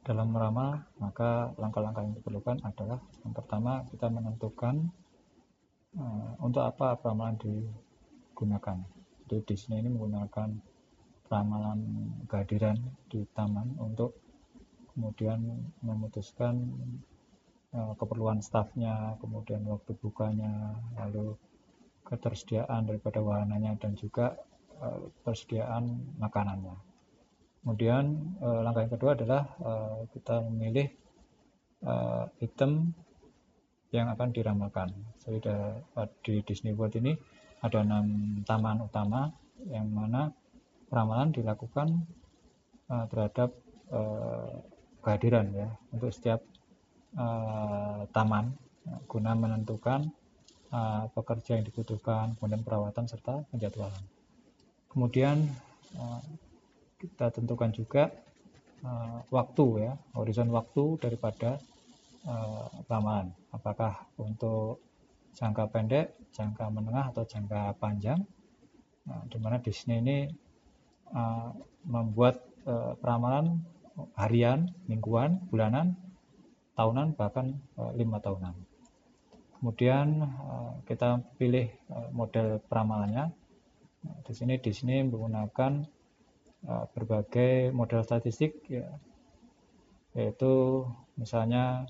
Dalam meramal, maka langkah-langkah yang diperlukan adalah yang pertama kita menentukan untuk apa ramalan digunakan. Jadi di sini ini menggunakan ramalan kehadiran di taman untuk kemudian memutuskan keperluan stafnya, kemudian waktu bukanya, lalu ketersediaan daripada wahananya dan juga persediaan makanannya. Kemudian langkah yang kedua adalah kita memilih item yang akan diramalkan. Jadi di Disney World ini ada 6 taman utama yang mana ramalan dilakukan terhadap kehadiran ya untuk setiap taman guna menentukan pekerja yang dibutuhkan, kemudian perawatan serta penjadwalan. Kemudian kita tentukan juga waktu ya, horizon waktu daripada ramalan. Apakah untuk jangka pendek, jangka menengah atau jangka panjang? Di mana Disney ini membuat peramalan harian, mingguan, bulanan, tahunan, bahkan 5 tahunan. Kemudian kita pilih model peramalannya. Di sini Disney menggunakan berbagai model statistik ya, yaitu misalnya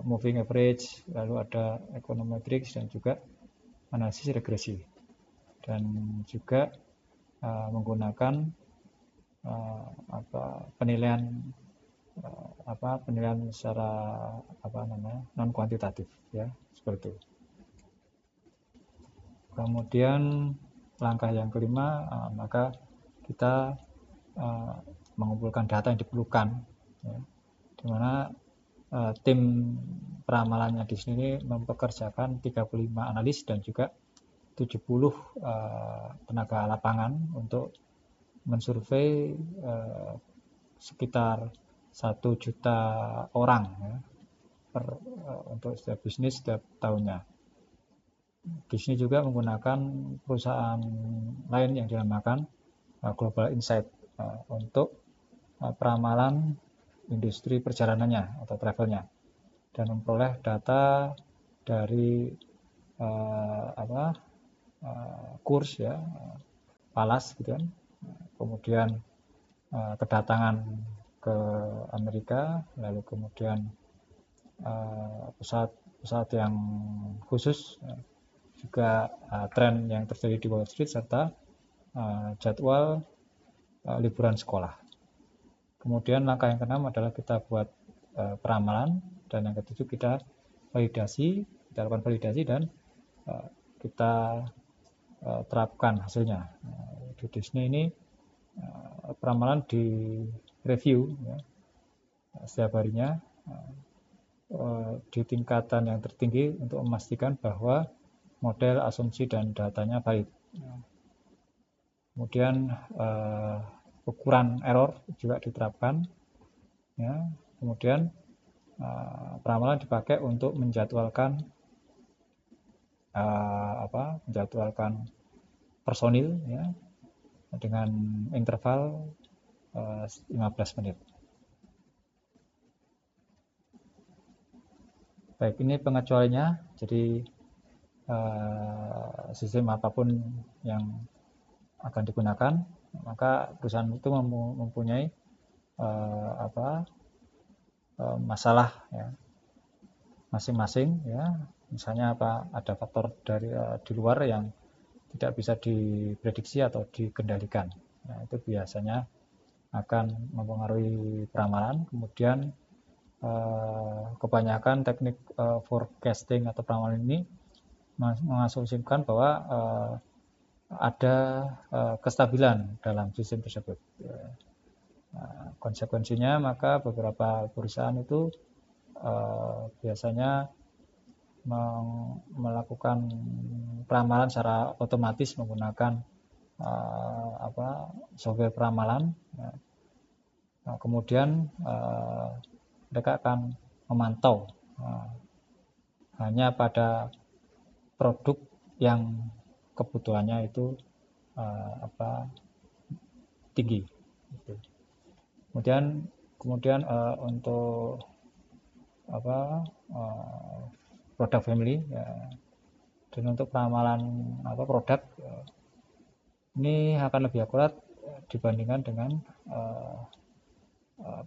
moving average, lalu ada econometrics dan juga analisis regresi, dan juga menggunakan penilaian secara non kuantitatif ya, seperti itu. Kemudian langkah yang kelima, maka kita mengumpulkan data yang diperlukan ya, di mana tim peramalannya di sini mempekerjakan 35 analis dan juga 70 tenaga lapangan untuk mensurvei sekitar 1 juta orang ya, untuk setiap bisnis setiap tahunnya. Disney juga menggunakan perusahaan lain yang dinamakan Global Insight untuk peramalan industri perjalanannya atau travelnya, dan memperoleh data dari kurs ya, palas gitu kan, kemudian kedatangan ke Amerika, lalu kemudian pesawat yang khusus, juga tren yang terjadi di Wall Street, serta jadwal liburan sekolah. Kemudian langkah yang keenam adalah kita buat peramalan, dan yang ketujuh kita lakukan validasi dan kita terapkan hasilnya. Di Disney ini peramalan di review ya, setiap harinya di tingkatan yang tertinggi untuk memastikan bahwa model, asumsi, dan datanya valid. Kemudian ukuran error juga diterapkan ya. Kemudian peramalan dipakai untuk menjadwalkan personil ya, dengan interval 15 menit. Baik, ini pengecualiannya. Jadi sistem apapun yang akan digunakan, maka perusahaan itu mempunyai masalah ya, masing-masing ya. Misalnya ada faktor dari di luar yang tidak bisa diprediksi atau dikendalikan. Nah, itu biasanya akan mempengaruhi peramalan. Kemudian kebanyakan teknik forecasting atau peramalan ini mengasumsikan bahwa ada kestabilan dalam sistem tersebut. Konsekuensinya maka beberapa perusahaan itu biasanya melakukan peramalan secara otomatis menggunakan software peramalan. Nah, kemudian mereka akan memantau hanya pada produk yang kebutuhannya itu tinggi. Kemudian kemudian untuk produk family ya. Dan untuk peramalan produk ini akan lebih akurat dibandingkan dengan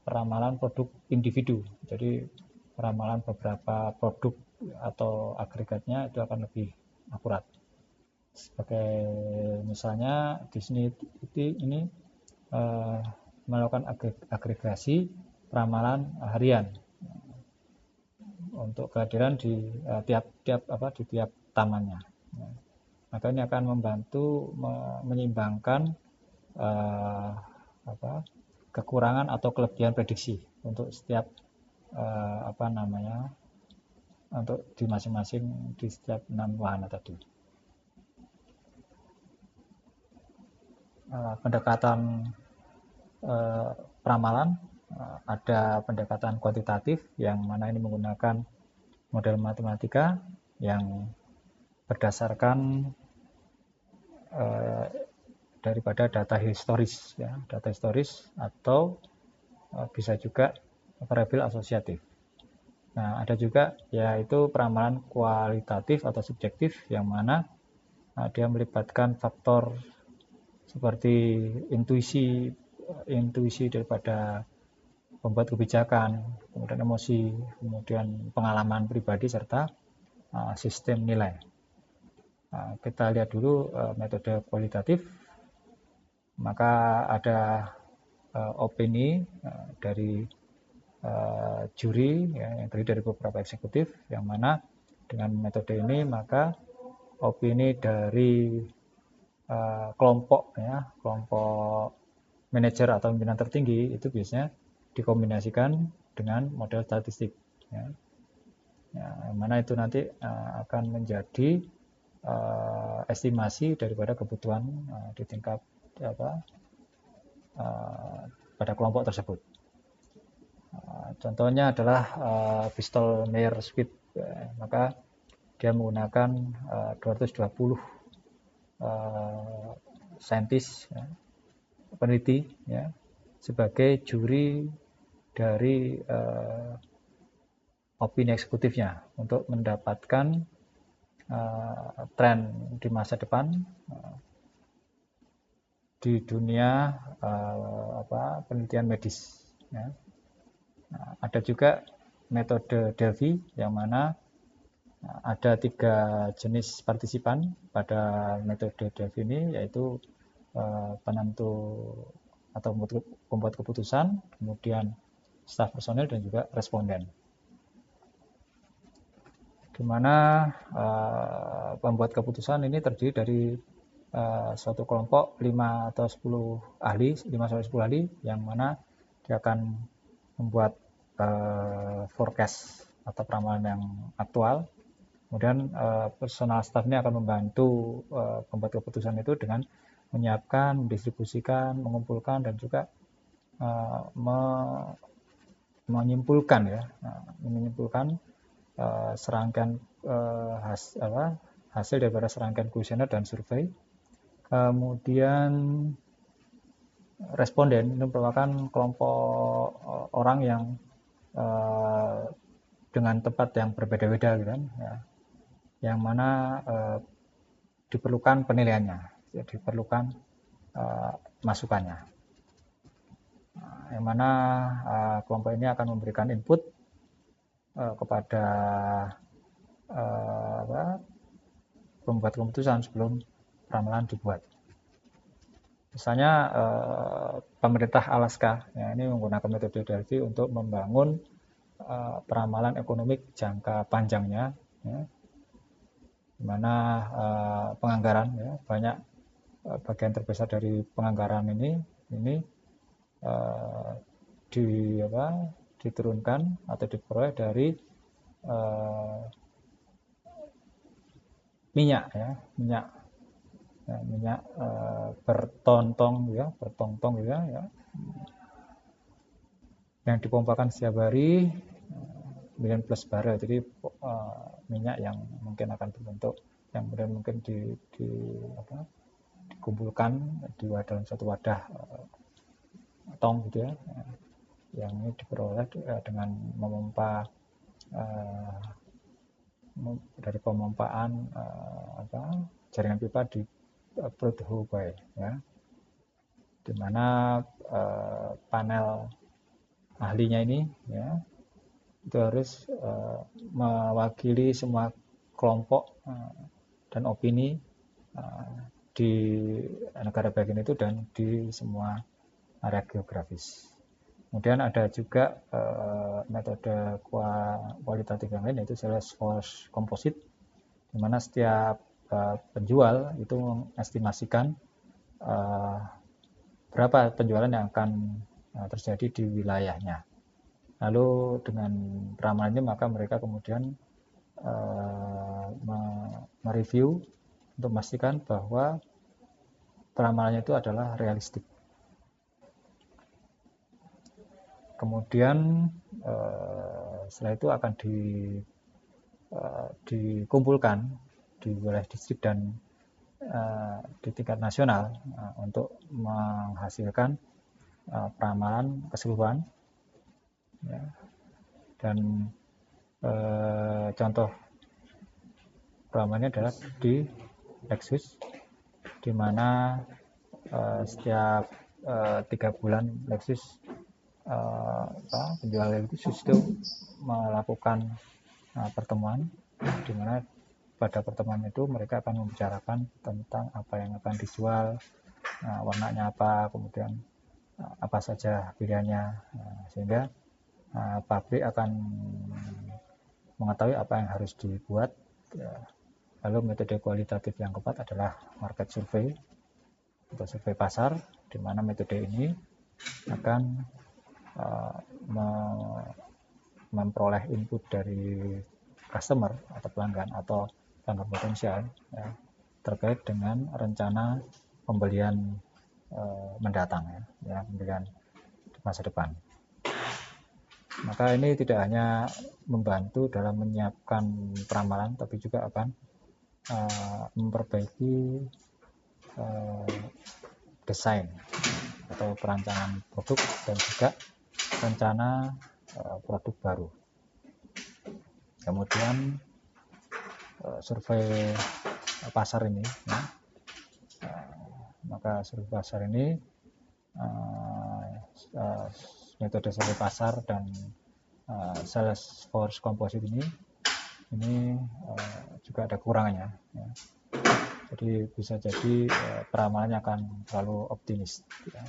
peramalan produk individu. Jadi peramalan beberapa produk atau agregatnya itu akan lebih akurat. Sebagai misalnya Disney ini melakukan agregasi peramalan harian untuk kehadiran di tiap tamannya. Maka ini akan membantu menyeimbangkan kekurangan atau kelebihan prediksi untuk setiap untuk di masing-masing di setiap 6 wahana tadi. Pendekatan peramalan ada pendekatan kuantitatif yang mana ini menggunakan model matematika yang berdasarkan daripada data historis ya, data historis atau bisa juga variabel asosiatif. Nah, ada juga yaitu peramalan kualitatif atau subjektif yang mana dia melibatkan faktor seperti intuisi daripada pembuat kebijakan, kemudian emosi, kemudian pengalaman pribadi serta sistem nilai. Kita lihat dulu metode kualitatif. Maka ada opini dari juri ya, yang terdiri dari beberapa eksekutif, yang mana dengan metode ini maka opini dari kelompok manajer atau pimpinan tertinggi itu biasanya dikombinasikan dengan model statistik ya. Yang mana itu nanti akan menjadi estimasi daripada kebutuhan di tingkat pada kelompok tersebut. Contohnya adalah Bristol-Myers Squibb, maka dia menggunakan 220 saintis peneliti ya, sebagai juri dari opini eksekutifnya untuk mendapatkan tren di masa depan di dunia penelitian medis ya. Ada juga metode Delphi yang mana ada 3 jenis partisipan pada metode Delphi ini, yaitu penentu atau pembuat keputusan, kemudian staf personel dan juga responden. Di mana pembuat keputusan ini terdiri dari suatu kelompok 5 atau 10 ahli, 5-10 ahli yang mana dia akan membuat forecast atau peramalan yang aktual. Kemudian personal staff ini akan membantu pembuat keputusan itu dengan menyiapkan, mendistribusikan, mengumpulkan dan juga menyimpulkan serangkaian hasil daripada serangkaian kuesioner dan survei. Kemudian responden itu merupakan kelompok orang yang dengan tempat yang berbeda-beda gitu kan ya, yang mana diperlukan penilaiannya, diperlukan masukannya, yang mana kelompok ini akan memberikan input kepada pembuat keputusan sebelum peramalan dibuat. Misalnya pemerintah Alaska ya, ini menggunakan metode Delphi untuk membangun peramalan ekonomi jangka panjangnya ya, di mana penganggaran ya, banyak bagian terbesar dari penganggaran ini diturunkan atau diperoleh dari minyak bertong-tong ya, yang dipompakan setiap hari million plus barrel. Jadi minyak yang mungkin akan terbentuk, yang kemudian mungkin dikumpulkan dalam satu wadah tong gitu ya, yang ini diperoleh dengan memompa dari pemompaan jaringan pipa di perut hubei, ya, di mana panel ahlinya ini, ya, itu harus mewakili semua kelompok dan opini di negara bagian itu dan di semua area geografis. Kemudian ada juga metode kualitatif yang lain, yaitu Salesforce Composite, di mana setiap penjual itu mengestimasikan berapa penjualan yang akan terjadi di wilayahnya. Lalu dengan ramalan ini maka mereka kemudian mereview untuk memastikan bahwa peramalannya itu adalah realistik. Kemudian setelah itu akan dikumpulkan di wilayah distrik dan di tingkat nasional untuk menghasilkan peramalan keseluruhan, ya. Dan contoh peramalannya adalah di Lexus, di mana setiap 3 bulan Lexus penjual Lexus itu melakukan pertemuan, di mana pada pertemuan itu mereka akan membicarakan tentang apa yang akan dijual, warnanya apa, kemudian apa saja pilihannya, sehingga pabrik akan mengetahui apa yang harus dibuat. Lalu metode kualitatif yang keempat adalah market survey atau survei pasar, di mana metode ini akan memperoleh input dari customer atau pelanggan potensial, ya, terkait dengan rencana pembelian mendatang, ya, pembelian di masa depan. Maka ini tidak hanya membantu dalam menyiapkan peramalan, tapi juga akan memperbaiki desain atau perancangan produk dan juga rencana produk baru. Kemudian survei pasar ini, ya, maka survei pasar ini metode survei pasar dan Salesforce Composite ini juga ada kekurangannya, ya. Jadi bisa jadi peramalannya akan terlalu optimis, ya.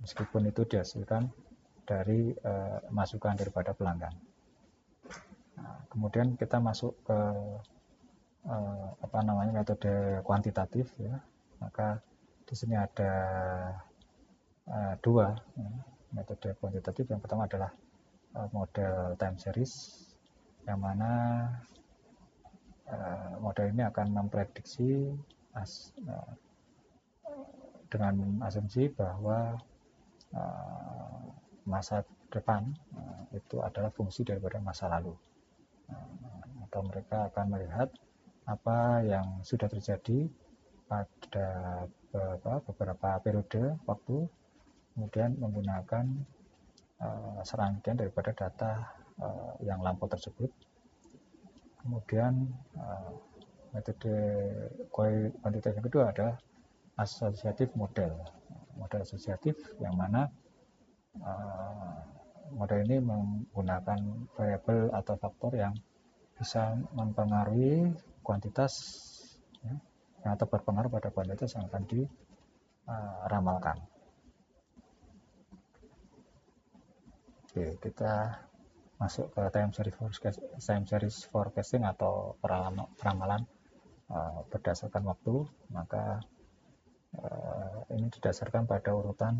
Meskipun itu dihasilkan dari masukan daripada pelanggan. Kemudian kita masuk ke metode kuantitatif, ya. Maka di sini ada dua, ya, metode kuantitatif. Yang pertama adalah model time series, yang mana model ini akan memprediksi dengan asumsi bahwa masa depan itu adalah fungsi daripada masa lalu, atau mereka akan melihat apa yang sudah terjadi pada beberapa periode waktu, kemudian menggunakan serangkaian daripada data yang lampau tersebut. Kemudian metode kuantitatif yang kedua adalah asosiatif model asosiatif, yang mana model ini menggunakan variabel atau faktor yang bisa mempengaruhi kuantitas, ya, atau berpengaruh pada kuantitas yang akan diramalkan. Oke, kita masuk ke time series forecasting atau peramalan berdasarkan waktu. Maka ini didasarkan pada urutan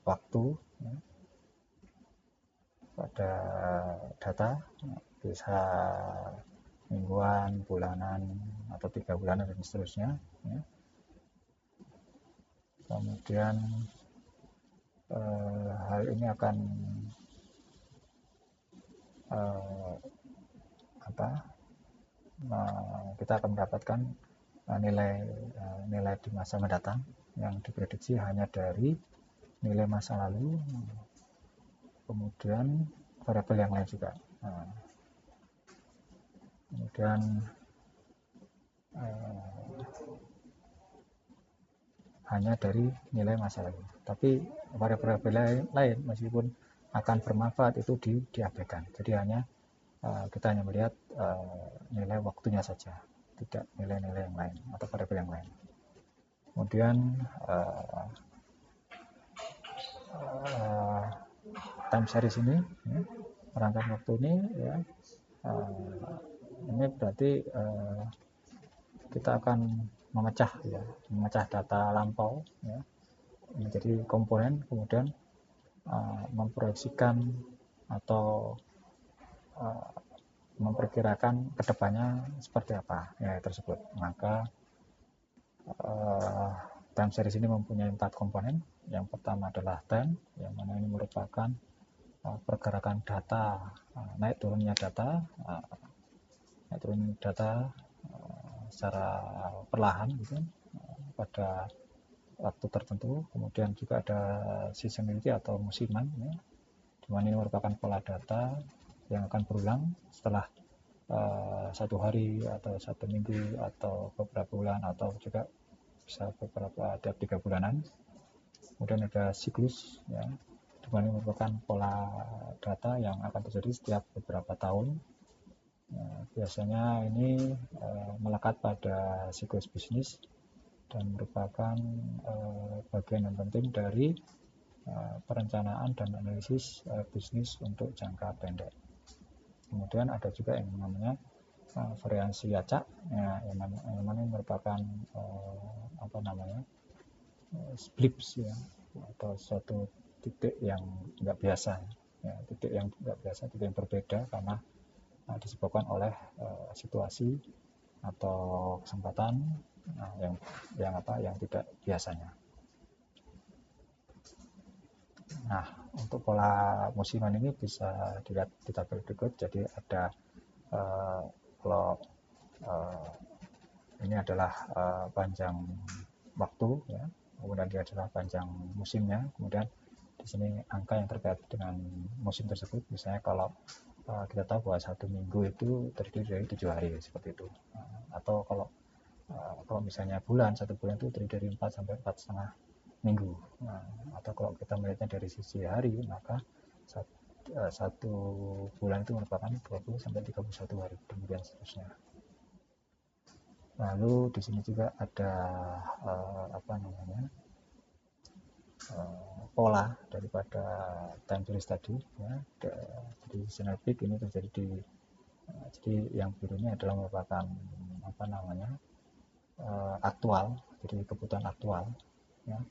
waktu, ya, pada data, bisa mingguan, bulanan, atau 3 bulanan dan seterusnya, ya. Kemudian hal ini akan kita akan mendapatkan nilai di masa mendatang, yang diprediksi hanya dari nilai masa lalu, kemudian variabel yang lain juga. Kemudian hanya dari nilai masa lalu. Tapi variabel lain meskipun akan bermanfaat itu diabaikan. Jadi kita hanya melihat nilai waktunya saja, tidak nilai-nilai yang lain atau variabel yang lain. Kemudian time series ini, rangkaian waktu ini, ya, ini berarti kita akan memecah data lampau, ya, menjadi komponen, kemudian memproyeksikan atau memperkirakan kedepannya seperti apa ya tersebut. Maka time series ini mempunyai 4 komponen. Yang pertama adalah time, yang mana ini merupakan pergerakan data, naik turunnya data secara perlahan gitu, pada waktu tertentu. Kemudian juga ada seasonality atau musiman, ya, dimana ini merupakan pola data yang akan berulang setelah 1 hari atau 1 minggu atau beberapa bulan atau juga bisa beberapa tiap 3 bulanan. Kemudian ada siklus, ya, dimana ini merupakan pola data yang akan terjadi setiap beberapa tahun. Biasanya ini melekat pada siklus bisnis dan merupakan bagian yang penting dari perencanaan dan analisis bisnis untuk jangka pendek. Kemudian ada juga yang namanya variasi acak, ya, yang mana merupakan blips, ya, atau suatu titik yang nggak biasa, ya, titik yang berbeda karena disebabkan oleh situasi atau kesempatan yang tidak biasanya. Nah, untuk pola musiman ini bisa dilihat di tabel berikut. Jadi ada kalau ini adalah panjang waktu, ya, kemudian dia adalah panjang musimnya, kemudian di sini angka yang terkait dengan musim tersebut. Misalnya kalau kita tahu bahwa 1 minggu itu terdiri dari 7 hari seperti itu, atau kalau misalnya 1 bulan itu terdiri dari 4 sampai 4,5 minggu. Atau kalau kita melihatnya dari sisi hari, maka 1 bulan itu merupakan 20 sampai 31 hari, kemudian seterusnya. Lalu di sini juga ada pola daripada time series tadi, ya. Jadi signal peak ini terjadi jadi yang biru ini adalah merupakan aktual, jadi kebutuhan aktual, ya.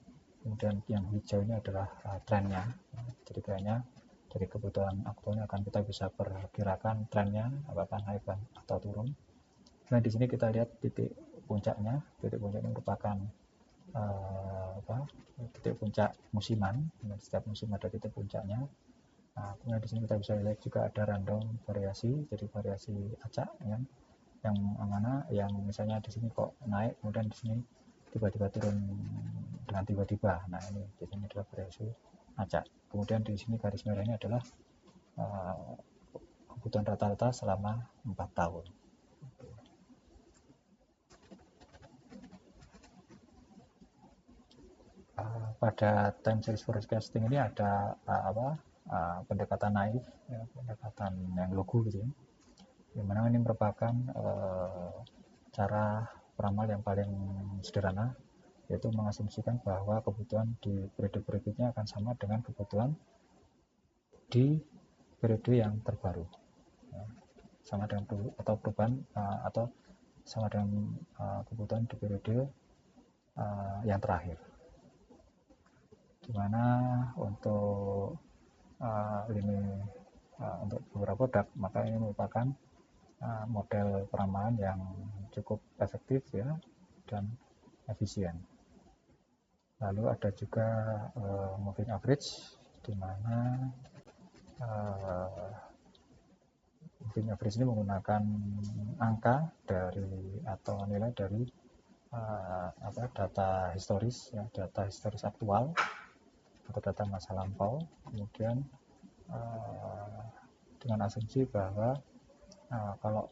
Kemudian yang hijau ini adalah trennya, ya. Jadi trennya dari kebutuhan aktualnya akan kita bisa perkirakan trennya apakah naik atau turun. Nah, di sini kita lihat titik puncaknya. Titik puncak ini merupakan titik puncak musiman. Setiap musim ada titik puncaknya. Nah, kemudian di sini kita bisa lihat juga ada random variasi, jadi variasi acak, ya, yang mana yang misalnya di sini kok naik, kemudian di sini tiba-tiba turun dengan tiba-tiba. Nah, ini di sini adalah variasi acak. Kemudian di sini garis merah ini adalah kebutuhan rata-rata selama 4 tahun. Pada time series forecasting ini ada pendekatan naif, ya, pendekatan yang lugu gitu, ya, dimana ini merupakan cara peramal yang paling sederhana, yaitu mengasumsikan bahwa kebutuhan di periode berikutnya akan sama dengan kebutuhan di periode yang terbaru, ya, sama dengan atau perubahan atau sama dengan kebutuhan di periode yang terakhir. Dimana untuk untuk beberapa produk, maka ini merupakan model peramalan yang cukup efektif, ya, dan efisien. Lalu ada juga moving average, di mana moving average ini menggunakan angka dari atau nilai dari data historis, ya, data historis aktual atau data masa lampau. Kemudian dengan asumsi bahwa kalau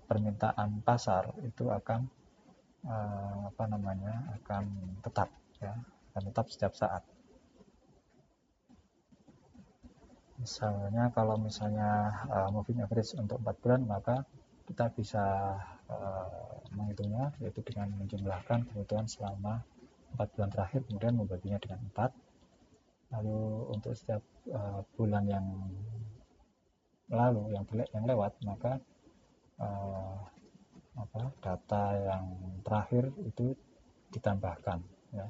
permintaan pasar itu akan akan tetap, ya, akan tetap setiap saat. Misalnya kalau moving average untuk 4 bulan, maka kita bisa menghitungnya yaitu dengan menjumlahkan kebutuhan selama 4 bulan terakhir, kemudian membaginya dengan 4. Lalu untuk setiap bulan yang lewat, maka data yang terakhir itu ditambahkan, ya,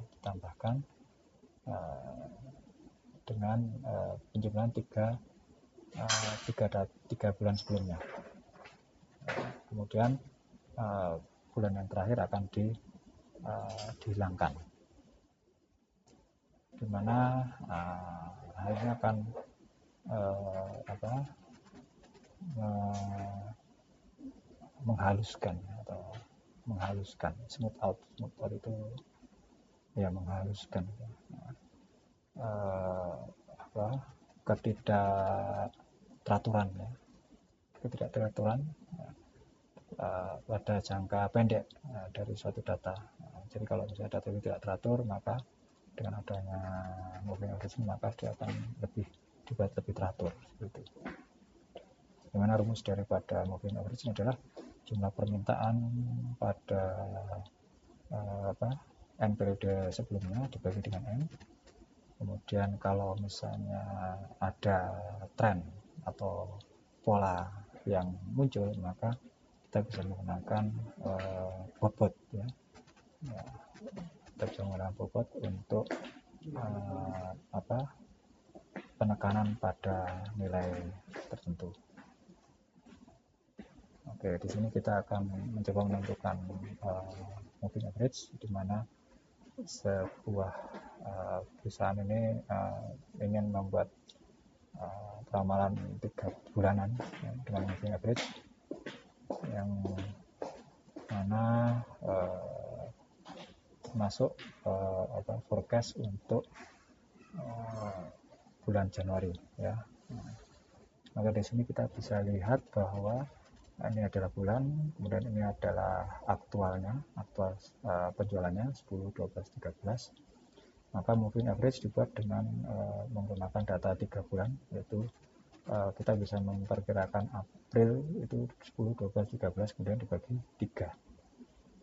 dengan penjumlahan tiga bulan sebelumnya. Kemudian bulan yang terakhir akan dihilangkan, di mana hal ini akan menghaluskan smooth out itu ya, menghaluskan ketidakteraturan pada jangka pendek dari suatu data. Jadi kalau misalnya data itu tidak teratur, maka dengan adanya moving average maka dia akan dibuat lebih teratur, seperti itu. Dimana rumus daripada moving average adalah jumlah permintaan pada n periode sebelumnya dibagi dengan n. Kemudian kalau misalnya ada tren atau pola yang muncul, maka kita bisa menggunakan bobot, ya. Kita bisa menggunakan bobot untuk penekanan pada nilai tertentu. Oke, di sini kita akan mencoba menentukan moving average, di mana sebuah perusahaan ini ingin membuat ramalan 3 bulanan, ya, dengan moving average yang mana masuk forecast untuk bulan Januari, ya. Maka di sini kita bisa lihat bahwa ini adalah bulan, kemudian ini adalah aktual penjualannya 10, 12, 13. Maka moving average dibuat dengan menggunakan data 3 bulan, yaitu kita bisa memperkirakan April itu 10, 12, 13, kemudian dibagi 3,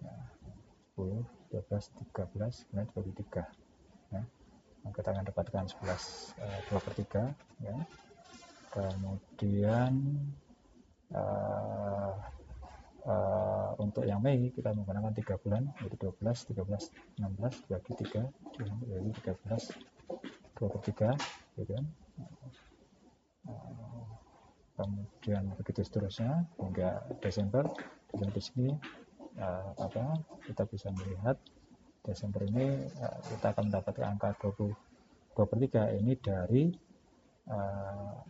ya, 10, 12, 13, kemudian dibagi 3, ya. Maka kita akan dapatkan 2/3, ya. Kemudian untuk yang Mei kita menggunakan 3 bulan, yaitu 12, 13, 16 bagi 3, jadi 13, 2/3, gitu kan. Kemudian begitu seterusnya hingga Desember. Dan di sini kita bisa melihat Desember ini kita akan mendapatkan angka 2/3 ini dari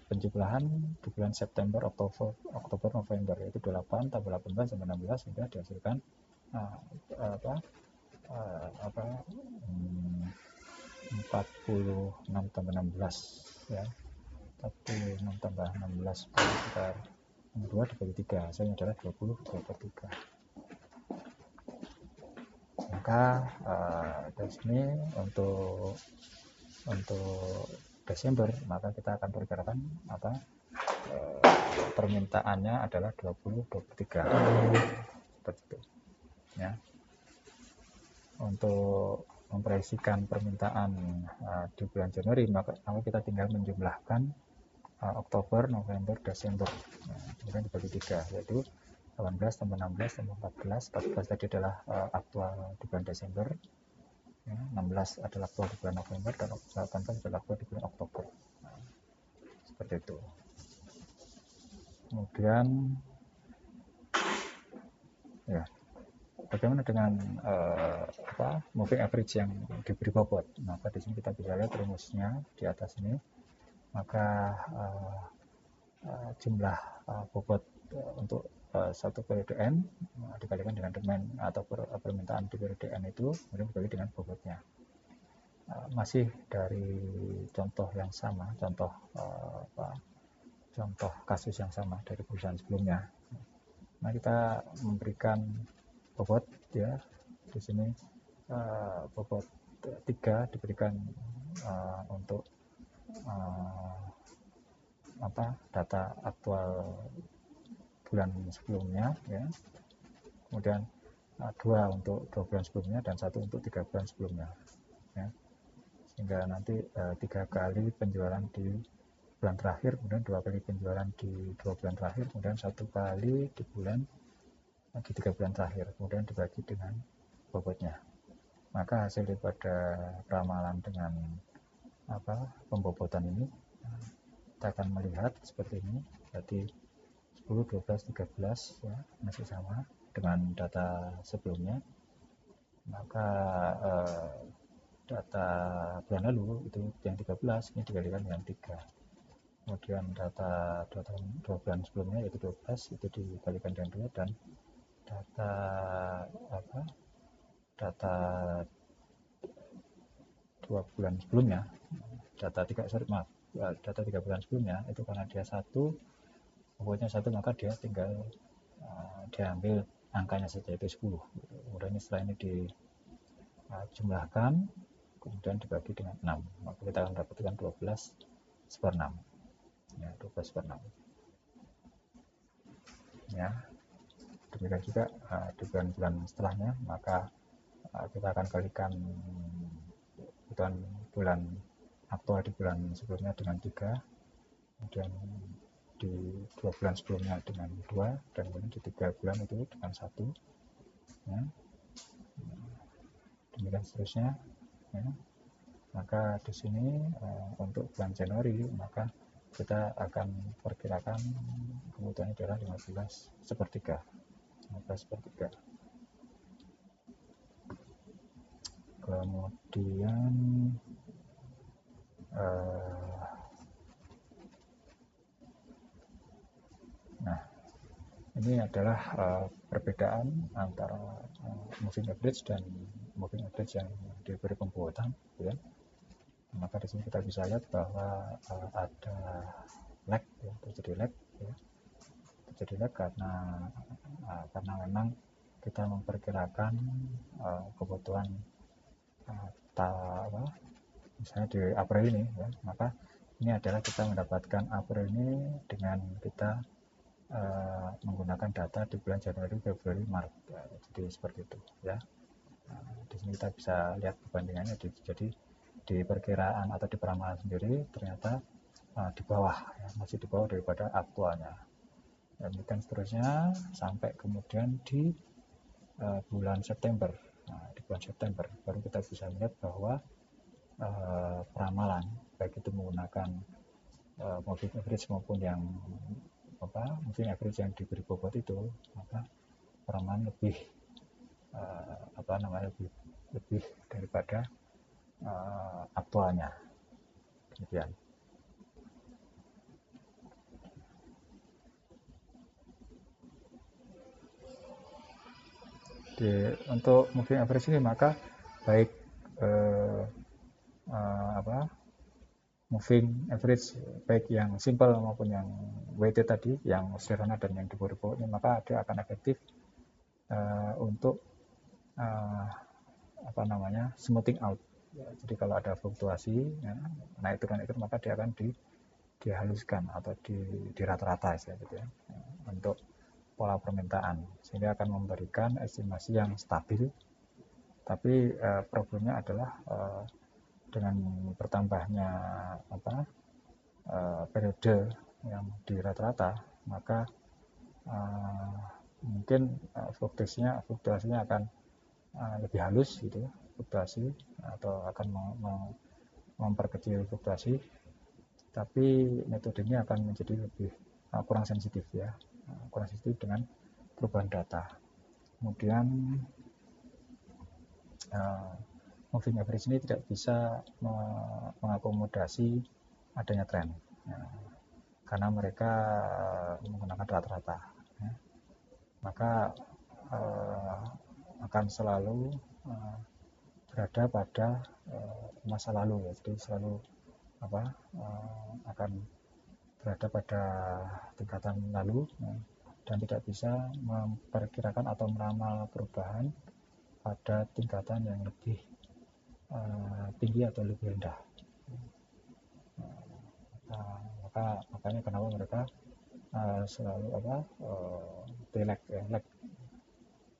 penjumlahan di bulan September, Oktober, November, yaitu 8 tambah 18 tambah 16 sehingga dihasilkan 46 tambah 16, ya, 46 tambah 16 sekitar 2 dibagi 3, hasilnya adalah 22/3. Maka dari sini untuk Desember, maka kita akan perkirakan permintaannya adalah 22/3, seperti itu, ya. Untuk memproyeksikan permintaan di bulan Januari, maka kita tinggal menjumlahkan Oktober, November, Desember, kemudian dibagi 3, yaitu 18 tambah 16 tambah 14 tadi adalah aktual di bulan Desember, ya, 16 adalah aktual di bulan November, dan 18 adalah aktual di bulan Oktober. Seperti itu. Kemudian ya, bagaimana dengan moving average yang diberi bobot? Maka di sini kita bisa lihat rumusnya di atas ini. Maka jumlah bobot untuk satu periode N dikalikan dengan demand atau permintaan di periode N itu kemudian dibagi dengan bobotnya. Masih dari contoh yang sama, contoh kasus yang sama dari perusahaan sebelumnya. Nah, kita memberikan bobot ya di sini, bobot 3 diberikan untuk data aktual bulan sebelumnya ya, kemudian 2 untuk 2 bulan sebelumnya dan 1 untuk 3 bulan sebelumnya ya. Sehingga nanti 3 kali penjualan di bulan terakhir, kemudian 2 kali penjualan di 2 bulan terakhir, kemudian 1 kali di 3 bulan terakhir, kemudian dibagi dengan bobotnya. Maka hasil daripada ramalan dengan pembobotan ini kita akan melihat seperti ini. Berarti 10, 12, 13 ya, masih sama dengan data sebelumnya. Maka data bulan lalu itu yang 13 ini dikalikan dengan 3. Kemudian data 2 bulan sebelumnya yaitu 12 itu dikalikan dengan 2, dan data 2 bulan sebelumnya, data 3 bulan sebelumnya itu karena dia 1, bobotnya 1, maka dia tinggal diambil angkanya saja itu 10. Kemudian setelah ini dijumlahkan kemudian dibagi dengan 6, maka kita akan dapatkan 12/6 ya, 12/6 ya. Demikian juga di bulan-bulan setelahnya, maka kita akan kalikan kebutuhan bulan aktual di bulan sebelumnya dengan 3, kemudian di 2 bulan sebelumnya dengan 2, dan kemudian di 3 bulan itu dengan 1 ya. Demikian seterusnya ya. Maka di sini untuk bulan Januari maka kita akan perkirakan kebutuhannya adalah 15/3. Kemudian nah, ini adalah perbedaan antara moving average dan moving average yang diberi pembobotan ya. Maka di sini kita bisa lihat bahwa ada lag ya, terjadi lag karena memang kita memperkirakan kebutuhan misalnya di April ini ya, maka ini adalah kita mendapatkan April ini dengan kita menggunakan data di bulan Januari, Februari, Maret ya, jadi seperti itu ya. Di sini kita bisa lihat perbandingannya. Jadi di perkiraan atau di peramalan sendiri ternyata di bawah ya, masih di bawah daripada aktualnya. Dan seterusnya sampai kemudian di bulan September. Di bulan September baru kita bisa melihat bahwa peramalan baik itu menggunakan moving average maupun yang moving average yang diberi bobot itu, maka peramalan lebih lebih daripada aktualnya. Demikian. Untuk moving average ini maka baik moving average baik yang simple maupun yang weighted tadi, yang sederhana dan yang diberi bobotnya, maka dia akan efektif untuk smoothing out. Jadi kalau ada fluktuasi ya, naik turun maka dia akan dihaluskan atau di rata-rata gitu ya, untuk pola permintaan, sehingga akan memberikan estimasi yang stabil. Tapi problemnya adalah dengan bertambahnya periode yang di rata-rata, maka mungkin fluktuasinya akan lebih halus gitu, fluktuasi atau akan memperkecil fluktuasi, tapi metodenya akan menjadi lebih kurang sensitif ya, kurang sensitif dengan perubahan data. Kemudian moving average ini tidak bisa mengakomodasi adanya tren ya, karena mereka menggunakan rata-rata ya. maka akan selalu berada pada masa lalu, ya. Jadi selalu akan berada pada tingkatan lalu, dan tidak bisa memperkirakan atau meramal perubahan pada tingkatan yang lebih tinggi atau lebih rendah. Makanya kenapa mereka selalu lag,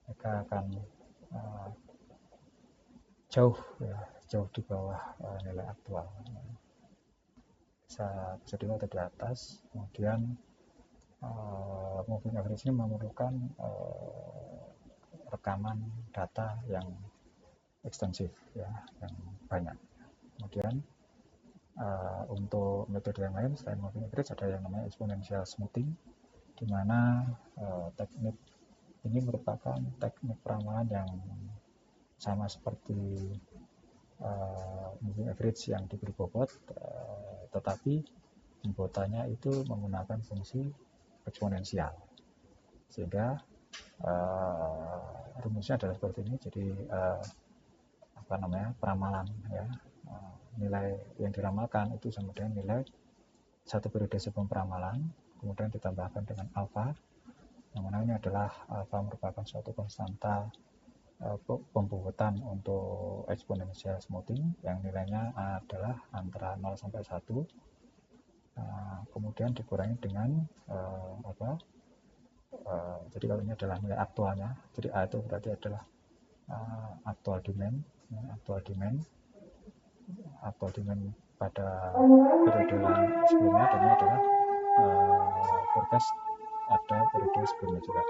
mereka akan jauh di bawah nilai aktual. Bisa dilihat di atas. Kemudian moving average ini memerlukan rekaman data yang ekstensif, ya, yang banyak. Kemudian untuk metode yang lain selain moving average ada yang namanya exponential smoothing, di mana teknik ini merupakan teknik peramalan yang sama seperti moving average yang diberi bobot, tetapi pembobotannya itu menggunakan fungsi eksponensial, sehingga rumusnya adalah seperti ini. Jadi peramalan, ya, nilai yang diramalkan itu sama dengan nilai satu periode sebelum peramalan, kemudian ditambahkan dengan alfa, yang mana ini adalah alfa merupakan suatu konstanta pembobotan untuk exponential smoothing yang nilainya adalah antara 0 sampai 1. Kemudian dikurangi dengan jadi kalau ini adalah nilai aktualnya, jadi A itu berarti adalah actual demand pada periode sebelumnya, dan ini adalah forecast ada periode sebelumnya juga.